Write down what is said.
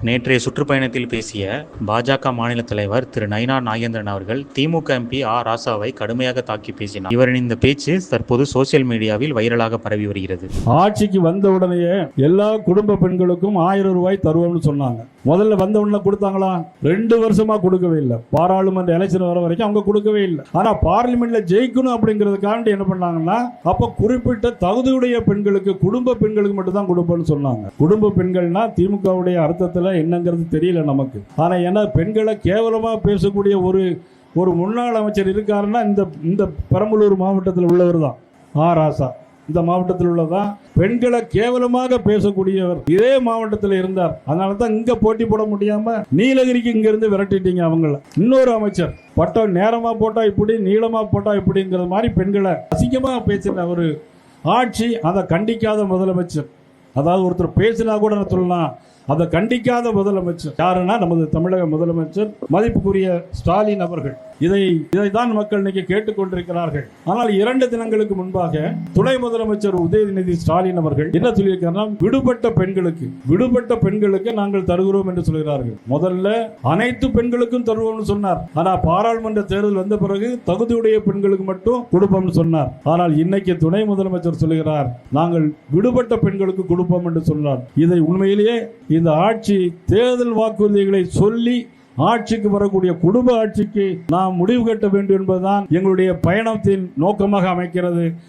நேற்றைய சுற்றுப்பயணத்தில் பேசிய பாஜக மாநில தலைவர் திரு நயினா நாகேந்திரன் அவர்கள் திமுக எம்பி ராசாவை கடுமையாக தாக்கி பேசினார். இவரின் இந்த பேச்சு தற்போது சோசியல் மீடியாவில் வைரலாக பரவி வருகிறது. ஆட்சிக்கு வந்த உடனே எல்லா குடும்ப பெண்களுக்கும் 1000 ரூபாய் தருவோம்னு சொன்னாங்க. முதல்ல வந்த உடனே கொடுத்தாங்களா? 2 வருஷமா கொடுக்கவே இல்லை. பாராளுமன்ற எலெக்ஷன் வர வரைக்கும் அவங்க கொடுக்கவே இல்லை. ஆனா பார்லிமெண்ட்ல ஜெயிக்கணும் அப்படிங்கிறதுக்காண்டி என்ன பண்ணாங்கன்னா, அப்ப குறிப்பிட்ட தகுதியுடைய பெண்களுக்கு, குடும்ப பெண்களுக்கு மட்டும் தான் கொடுப்போம்னு சொன்னாங்க. குடும்ப பெண்கள்னா திமுகவுடைய அர்த்தத்துல என்னங்கிறது தெரியல நமக்கு. ஆனா ஏன்னா பெண்களை கேவலமா பேசக்கூடிய ஒரு முன்னாள் அமைச்சர் இருக்காருன்னா இந்த பெரம்பலூர் மாவட்டத்தில் உள்ளவர் தான் ராசா. இந்த மாவட்டத்தில் உள்ளதான் பெண்களை கேவலமாக பேசக்கூடியவர் இதே மாவட்டத்தில் இருந்தார். அதனால தான் இங்க போட்டி போட முடியாம நீலகிரிக்கு இங்க இருந்து விரட்டிட்டீங்க அவங்கள. இன்னொரு அமைச்சர் பட்டம் நேரமா போட்டா இப்படி, நீளமா போட்டா இப்படிங்கிற மாதிரி பெண்களை அசிங்கமா பேசின ஒரு ஆட்சி. அதை கண்டிக்காத முதலமைச்சர், அதாவது ஒருத்தர் பேசினா கூட சொல்லலாம், அதை கண்டிக்காத முதலமைச்சர் யாருன்னா நமது தமிழக முதலமைச்சர் மதிப்புக்குரிய ஸ்டாலின் அவர்கள். இதைதான் மக்கள் இன்னைக்கு கேட்டுக்கொண்டிருக்கிறார்கள். ஆனால் 2 தினங்களுக்கு முன்பாக துணை முதலமைச்சர் உதயநிதி ஸ்டாலின் அவர்கள் என்ன சொல்லியிருக்கிறார்? விடுபட்ட பெண்களுக்கு நாங்கள் தருகிறோம் என்று சொல்கிறார்கள். முதல்ல அனைத்து பெண்களுக்கும் தருவோம்னு சொன்னார். ஆனா பாராளுமன்ற தேர்தல் வந்த பிறகு தகுதியுடைய பெண்களுக்கு மட்டும் கொடுப்போம்னு சொன்னார். ஆனால் இன்னைக்கு துணை முதலமைச்சர் சொல்கிறார், நாங்கள் விடுபட்ட பெண்களுக்கு கொடுப்போம் என்று சொன்னார். இதை உண்மையிலேயே இந்த ஆட்சி தேர்தல் வாக்குறுதிகளை சொல்லி ஆட்சிக்கு வரக்கூடிய குடும்ப ஆட்சிக்கு நாம் முடிவு கட்ட வேண்டும் என்பதுதான் எங்களுடைய பயணத்தின் நோக்கமாக அமைக்கிறது.